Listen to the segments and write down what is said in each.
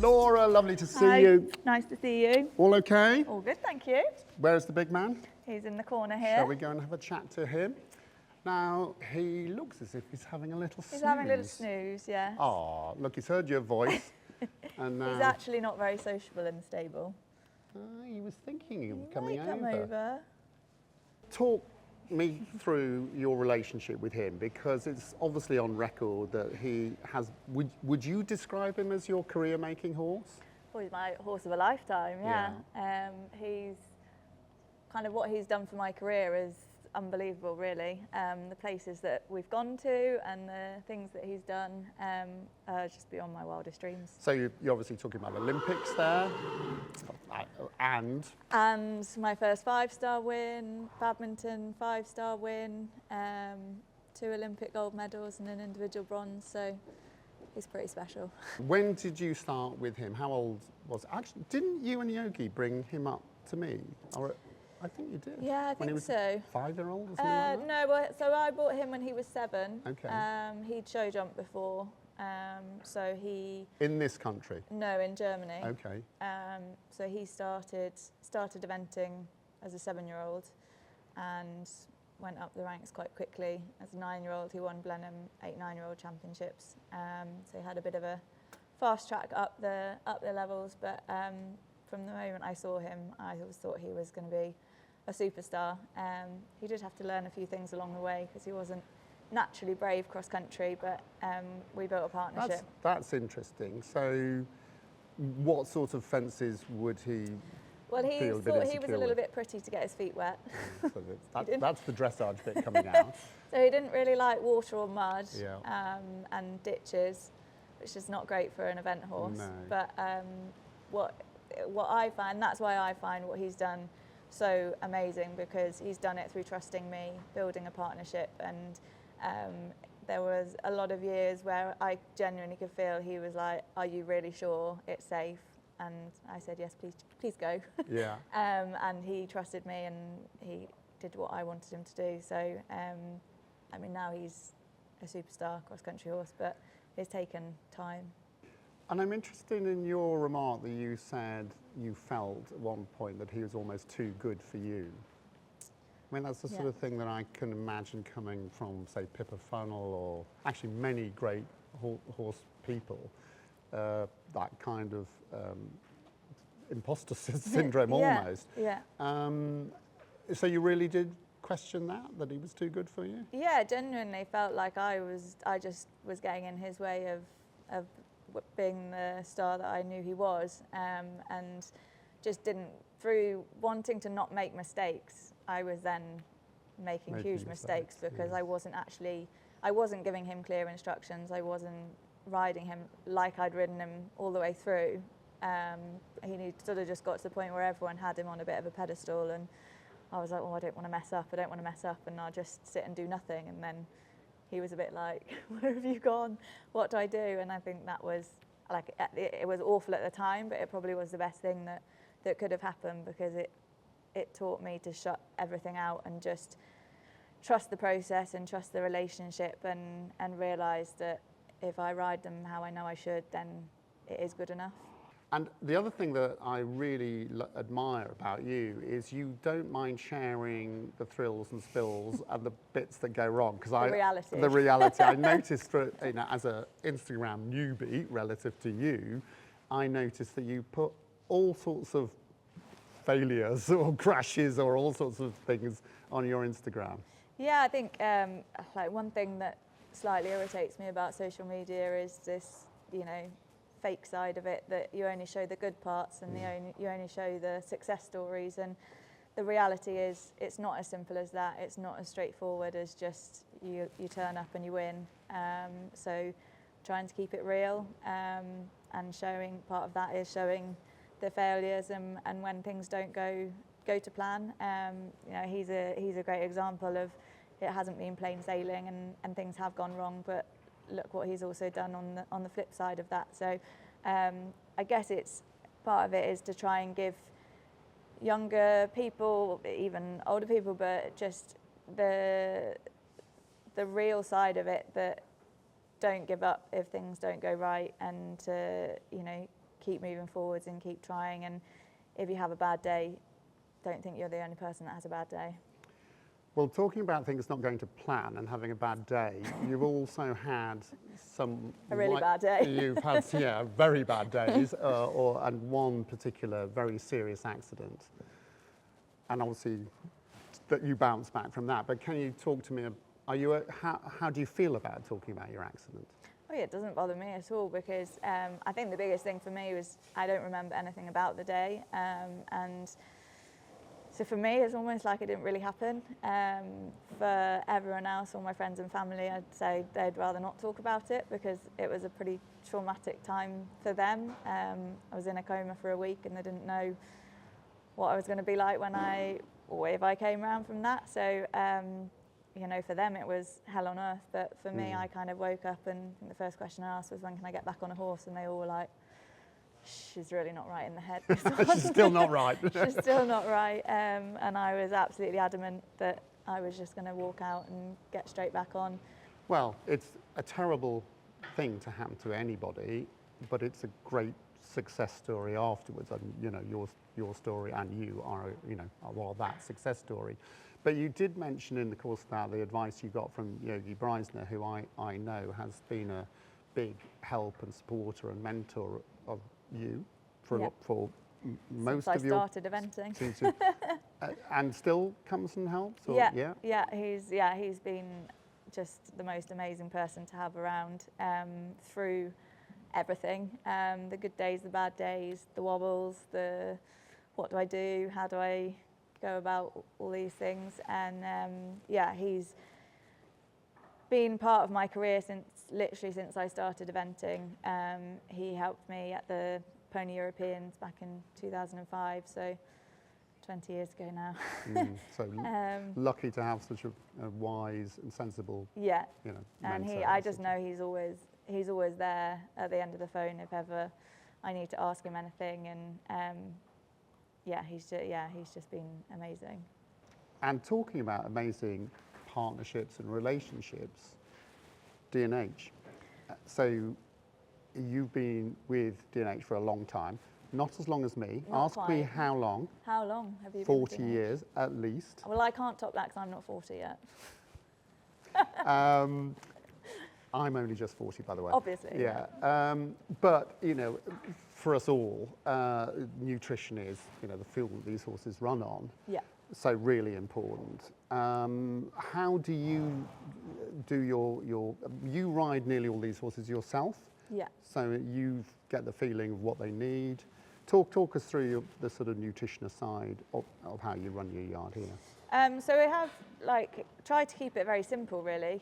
Laura, lovely to see you. Nice to see you. All okay? All good, thank you. Where's the big man? He's in the corner here. Shall we go and have a chat to him? Now, he looks as if he's having a little snooze. He's having a little snooze, yeah. Oh, look, he's heard your voice. And He's actually not very sociable in the stable. He was thinking of coming Come over. Talk me through your relationship with him, because it's obviously on record that he has, would you describe him as your career-making horse? Well, he's my horse of a lifetime, yeah. He's kind of what he's done for my career is unbelievable, really. The places that we've gone to and the things that he's done are just beyond my wildest dreams. So you're obviously talking about Olympics there, and my first 5-star win, badminton 5-star win, 2 Olympic gold medals and an individual bronze, so he's pretty special. When did you start with him? How old was, actually, didn't you and Yogi bring him up to me? Or I think you did. Yeah, I think so. 5-year-old or something like that? No, well, so I bought him when he was 7. Okay. He'd show jumped before, so he... In this country? No, in Germany. Okay. So he started eventing as a 7-year-old and went up the ranks quite quickly. As a 9-year-old, he won Blenheim 8-9-year-old championships. So he had a bit of a fast track up the levels, but from the moment I saw him, I always thought he was going to be a superstar. He did have to learn a few things along the way because he wasn't naturally brave cross country, but we built a partnership. That's interesting. So what sort of fences would he Well, he thought he was a little bit pretty to get his feet wet. So that's the dressage bit coming out. So he didn't really like water or mud, Yeah. and ditches, which is not great for an event horse. No. But what I find, that's why I find what he's done so amazing, because he's done it through trusting me, building a partnership, and there was a lot of years where I genuinely could feel he was like, "Are you really sure it's safe?" And I said, "Yes, please go." Yeah. And he trusted me, and he did what I wanted him to do. So, I mean, now he's a superstar cross-country horse, but it's taken time. And I'm interested in your remark that you said you felt at one point that he was almost too good for you. I mean, that's the sort of thing that I can imagine coming from, say, Pippa Funnell, or actually many great horse people, that kind of imposter syndrome almost. Yeah. So you really did question that he was too good for you? Yeah, genuinely felt like I just was getting in his way of being the star that I knew he was, and just didn't, through wanting to not make mistakes, I was then making huge mistakes because I wasn't giving him clear instructions. I wasn't riding him like I'd ridden him all the way through. He sort of just got to the point where everyone had him on a bit of a pedestal, and I was like, "Oh, I don't want to mess up, and I'll just sit and do nothing." And then he was a bit like, "Where have you gone? What do I do?" And I think that was, like, it was awful at the time, but it probably was the best thing that could have happened, because it taught me to shut everything out and just trust the process and trust the relationship, and realise that if I ride them how I know I should, then it is good enough. And the other thing that I really admire about you is you don't mind sharing the thrills and spills and the bits that go wrong. The reality. The reality. I noticed, as an Instagram newbie relative to you, I noticed that you put all sorts of failures or crashes or all sorts of things on your Instagram. Yeah, I think like one thing that slightly irritates me about social media is this, fake side of it, that you only show the good parts and you only show the success stories, and the reality is it's not as simple as that. It's not as straightforward as just you turn up and you win. So trying to keep it real, and showing, part of that is showing the failures and when things don't go to plan. He's a great example of it hasn't been plain sailing, and things have gone wrong, but look what he's also done on the flip side of that. So I guess it's part of it is to try and give younger people, even older people, but just the real side of it, that don't give up if things don't go right, and to keep moving forwards and keep trying. And if you have a bad day, don't think you're the only person that has a bad day. Well, talking about things not going to plan and having a bad day, you've also had some... A really bad day. You've had, yeah, very bad days, and one particular very serious accident. And obviously, that you bounced back from that. But can you talk to me, how do you feel about talking about your accident? Oh yeah, it doesn't bother me at all, because I think the biggest thing for me was I don't remember anything about the day. And so for me, it's almost like it didn't really happen. For everyone else, all my friends and family, I'd say they'd rather not talk about it, because it was a pretty traumatic time for them. I was in a coma for a week, and they didn't know what I was going to be like or if I came around from that. So, you know, for them it was hell on earth. But for me, I kind of woke up, and the first question I asked was, when can I get back on a horse? And they all were like, she's really not right in the head. She's still not right. She's still not right. And I was absolutely adamant that I was just going to walk out and get straight back on. Well, it's a terrible thing to happen to anybody, but it's a great success story afterwards. And you know, your story, and you are, you know, well, that success story. But you did mention in the course about the advice you got from Yogi Breisner, who I know has been a big help and supporter and mentor of you for most Since of your... I started eventing. And still comes and helps? Or, yeah, he's been just the most amazing person to have around through everything. The good days, the bad days, the wobbles, the what do I do, how do I go about all these things. And yeah, he's been part of my career literally since I started eventing. He helped me at the Pony Europeans back in 2005, so 20 years ago now. So lucky to have such a wise and sensible, you know, and mentor. I just know he's always there at the end of the phone if ever I need to ask him anything. And he's just been amazing. And talking about amazing partnerships and relationships, D&H. So you've been with D&H for a long time, not as long as me. Ask me how long. How long have you been 40 with D&H? years at least. Well, I can't top that because I'm not 40 yet. I'm only just 40, by the way. Obviously. Yeah. But, you know, for us all, nutrition is, you know, the fuel that these horses run on. Yeah. So really important. How do you do you ride nearly all these horses yourself? Yeah. So you get the feeling of what they need. Talk us through the sort of nutritionist side of how you run your yard here. So we have tried to keep it very simple, really.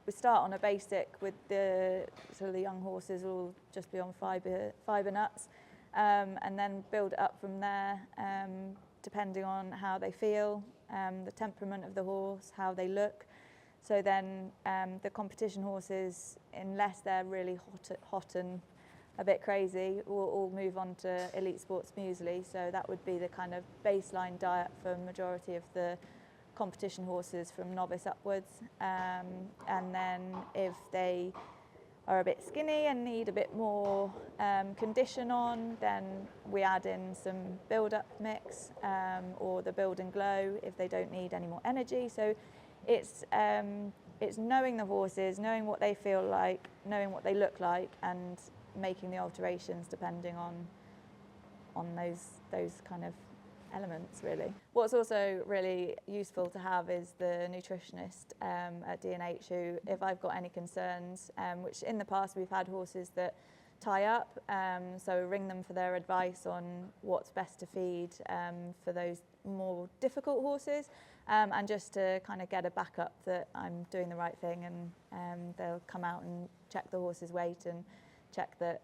We start on a basic with the young horses will just be on fibre nuts, and then build it up from there, depending on how they feel, the temperament of the horse, how they look. So then the competition horses, unless they're really hot and a bit crazy, will all move on to Elite Sports Muesli. So that would be the kind of baseline diet for a majority of the competition horses from novice upwards. And then if they are a bit skinny and need a bit more condition on, then we add in some build-up mix or the build and glow if they don't need any more energy. So it's knowing the horses, knowing what they feel like, knowing what they look like, and making the alterations depending on those kind of elements, really. What's also really useful to have is the nutritionist at D&H, who, if I've got any concerns, which in the past we've had horses that tie up, so ring them for their advice on what's best to feed for those more difficult horses, and just to kind of get a backup that I'm doing the right thing, and they'll come out and check the horse's weight and check that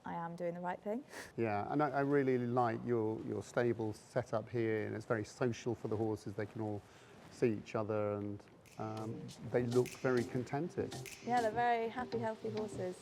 I am doing the right thing. Yeah, and I really like your stable set up here, and it's very social for the horses. They can all see each other, and they look very contented. Yeah, they're very happy, healthy horses.